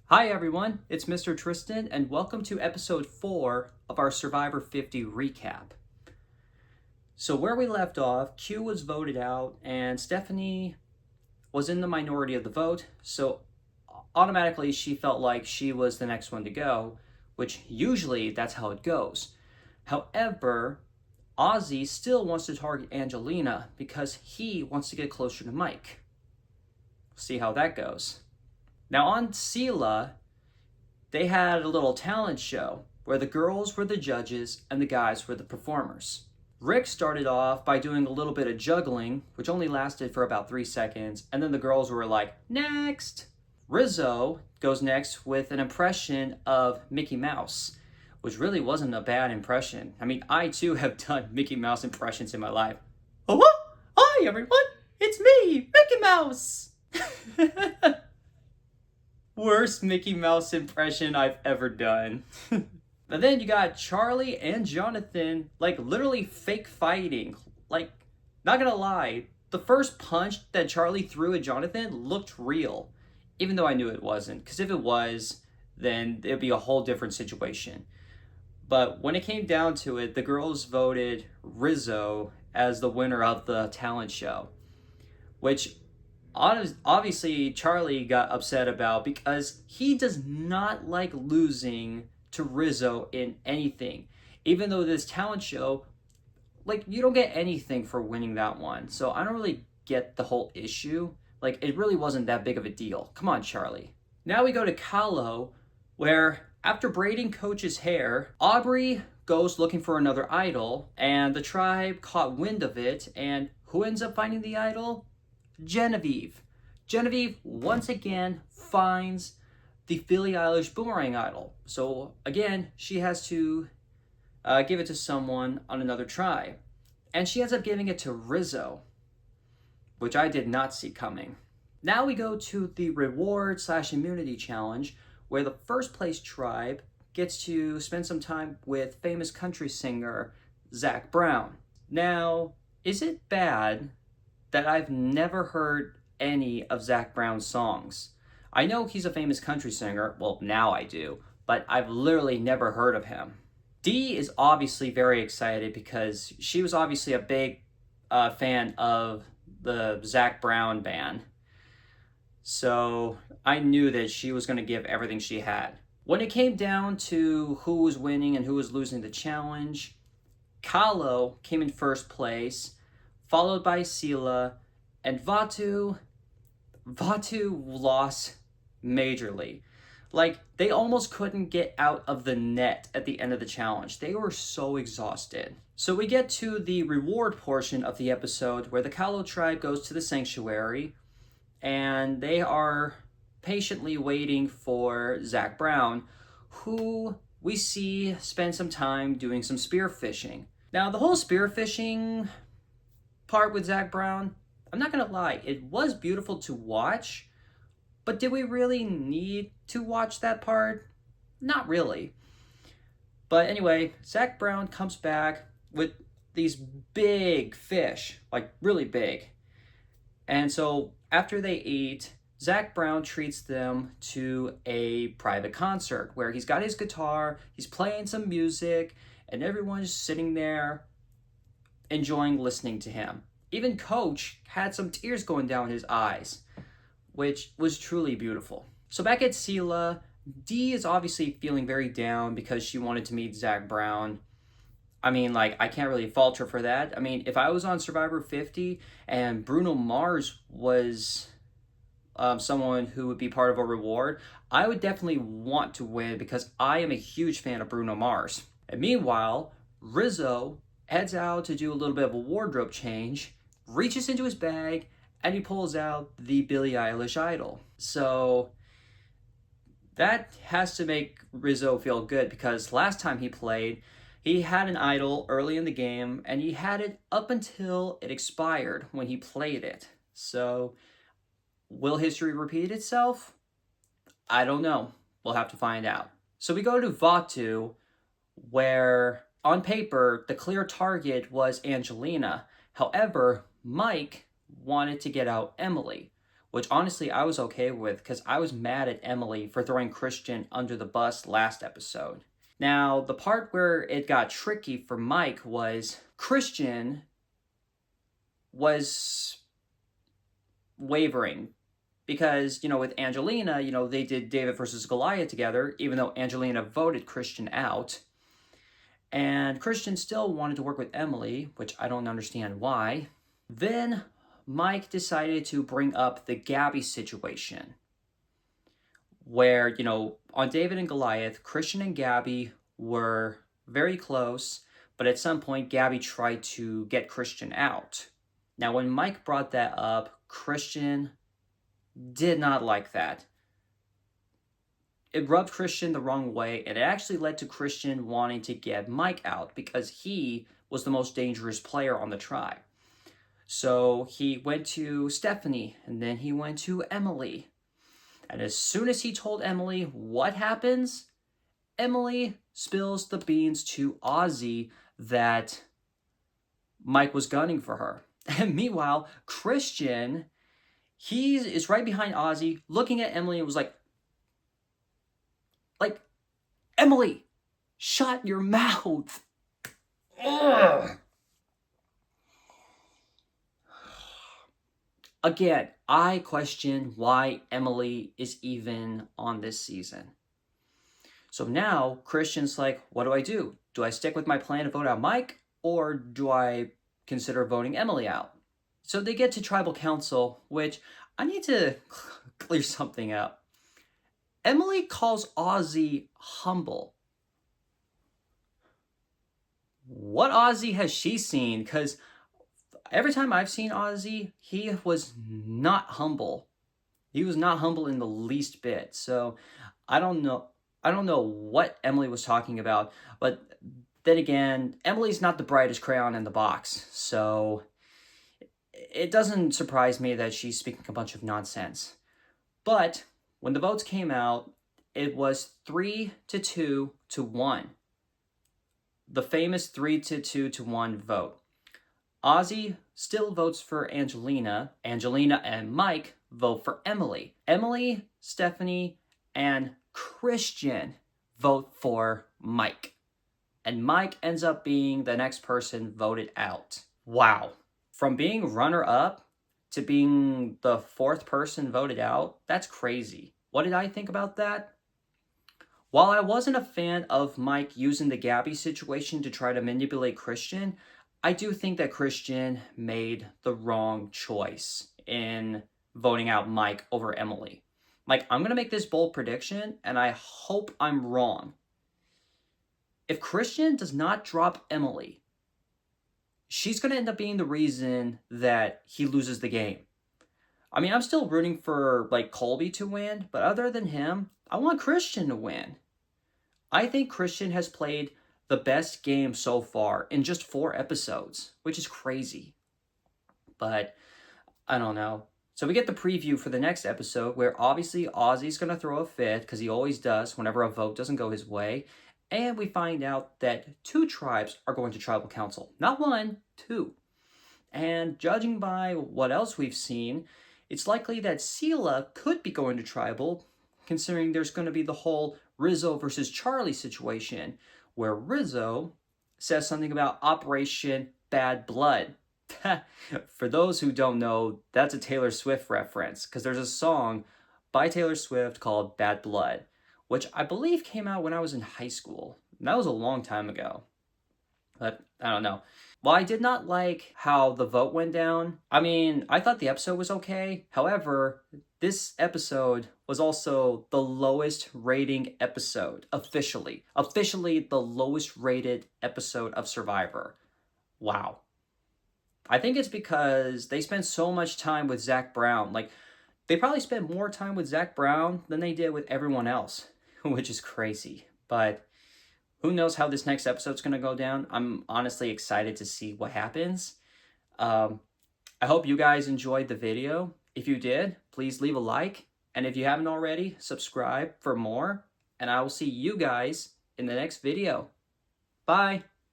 Hi everyone, it's Mr. Tristan, and welcome to episode 4 of our Survivor 50 recap. So, where we left off, Q was voted out, and Stephanie was in the minority of the vote, so automatically she felt like she was the next one to go, which usually that's how it goes. However, Ozzy still wants to target Angelina because he wants to get closer to Mike. See how that goes. Now, on Sela, they had a little talent show where the girls were the judges and the guys were the performers. Rick started off by doing a little bit of juggling, which only lasted for about 3 seconds, and then the girls were like, next! Rizzo goes next with an impression of Mickey Mouse, which really wasn't a bad impression. I mean, I too have done Mickey Mouse impressions in my life. Oh, what? Hi everyone, it's me, Mickey Mouse! Worst Mickey Mouse impression I've ever done. And then you got Charlie and Jonathan, like, literally fake fighting. Like, not gonna lie, the first punch that Charlie threw at Jonathan looked real. Even though I knew it wasn't. Because if it was, then it'd be a whole different situation. But when it came down to it, the girls voted Rizzo as the winner of the talent show. Which obviously Charlie got upset about because he does not like losing to Rizzo in anything. Even though this talent show, like, you don't get anything for winning that one. So I don't really get the whole issue. Like, it really wasn't that big of a deal. Come on, Charlie. Now we go to Kahlo, where after braiding Coach's hair, Aubrey goes looking for another idol, and the tribe caught wind of it, and who ends up finding the idol? Genevieve. Genevieve once again finds the Billie Eilish Boomerang idol. So again, she has to give it to someone on another tribe. And she ends up giving it to Rizzo, which I did not see coming. Now we go to the reward/immunity challenge, where the first place tribe gets to spend some time with famous country singer Zac Brown. Now, is it bad that I've never heard any of Zac Brown's songs? I know he's a famous country singer, well, now I do, but I've literally never heard of him. Dee is obviously very excited because she was obviously a big fan of the Zac Brown band. So I knew that she was going to give everything she had. When it came down to who was winning and who was losing the challenge, Kahlo came in first place, followed by Sela, and Vaatu lost majorly. Like, they almost couldn't get out of the net at the end of the challenge. They were so exhausted. So we get to the reward portion of the episode where the Kahlo tribe goes to the sanctuary, and they are patiently waiting for Zac Brown, who we see spend some time doing some spearfishing. Now, the whole spearfishing part with Zac Brown, I'm not gonna lie, it was beautiful to watch, but did we really need to watch that part? Not really. But anyway, Zac Brown comes back with these big fish, like really big. And so after they eat, Zac Brown treats them to a private concert where he's got his guitar, he's playing some music, and everyone's sitting there enjoying listening to him. Even Coach had some tears going down his eyes, which was truly beautiful. So back at Sela, Dee is obviously feeling very down because she wanted to meet Zac Brown. I mean, like, I can't really fault her for that. I mean, if I was on Survivor 50 and Bruno Mars was someone who would be part of a reward, I would definitely want to win because I am a huge fan of Bruno Mars. And meanwhile, Rizzo heads out to do a little bit of a wardrobe change, reaches into his bag, and he pulls out the Billie Eilish idol. So that has to make Rizzo feel good because last time he played, he had an idol early in the game, and he had it up until it expired when he played it. So will history repeat itself? I don't know. We'll have to find out. So we go to Vaatu, where on paper, the clear target was Angelina. However, Mike wanted to get out Emily, which honestly I was okay with because I was mad at Emily for throwing Christian under the bus last episode. Now, the part where it got tricky for Mike was Christian was wavering because, with Angelina, they did David versus Goliath together, even though Angelina voted Christian out. And Christian still wanted to work with Emily, which I don't understand why. Then Mike decided to bring up the Gabby situation, where, on David and Goliath, Christian and Gabby were very close, but at some point, Gabby tried to get Christian out. Now, when Mike brought that up, Christian did not like that. It rubbed Christian the wrong way, and it actually led to Christian wanting to get Mike out because he was the most dangerous player on the tribe. So he went to Stephanie, and then he went to Emily. And as soon as he told Emily what happens, Emily spills the beans to Ozzy that Mike was gunning for her. And meanwhile, Christian, he is right behind Ozzy, looking at Emily and was like, Emily, shut your mouth. Ugh. Again, I question why Emily is even on this season. So now Christian's like, what do I do? Do I stick with my plan to vote out Mike, or do I consider voting Emily out? So they get to tribal council, which I need to clear something up. Emily calls Ozzy humble. What Ozzy has she seen? Because every time I've seen Ozzy, he was not humble. He was not humble in the least bit. So I don't know what Emily was talking about. But then again, Emily's not the brightest crayon in the box. So it doesn't surprise me that she's speaking a bunch of nonsense. But when the votes came out, it was 3-2 to 1. The famous 3-2 to 1 vote. Ozzy still votes for Angelina. Angelina and Mike vote for Emily. Emily, Stephanie, and Christian vote for Mike. And Mike ends up being the next person voted out. Wow. From being runner-up to being the fourth person voted out, that's crazy. What did I think about that? While I wasn't a fan of Mike using the Gabby situation to try to manipulate Christian, I do think that Christian made the wrong choice in voting out Mike over Emily. I'm going to make this bold prediction, and I hope I'm wrong. If Christian does not drop Emily, she's going to end up being the reason that he loses the game. I mean, I'm still rooting for, Colby to win, but other than him, I want Christian to win. I think Christian has played the best game so far in just 4 episodes, which is crazy. But I don't know. So we get the preview for the next episode where obviously Ozzy's going to throw a fit because he always does whenever a vote doesn't go his way. And we find out that 2 tribes are going to tribal council. Not 1, 2. And judging by what else we've seen, it's likely that Sela could be going to tribal, considering there's going to be the whole Rizzo versus Charlie situation, where Rizzo says something about Operation Bad Blood. For those who don't know, that's a Taylor Swift reference, because there's a song by Taylor Swift called Bad Blood, which I believe came out when I was in high school. And that was a long time ago. But I don't know. While I did not like how the vote went down, I mean, I thought the episode was okay. However, this episode was also the lowest rating episode, officially. Officially the lowest rated episode of Survivor. Wow. I think it's because they spent so much time with Zach Brown. They probably spent more time with Zach Brown than they did with everyone else, which is crazy. But who knows how this next episode's going to go down. I'm honestly excited to see what happens. I hope you guys enjoyed the video. If you did, please leave a like. And if you haven't already, subscribe for more. And I will see you guys in the next video. Bye.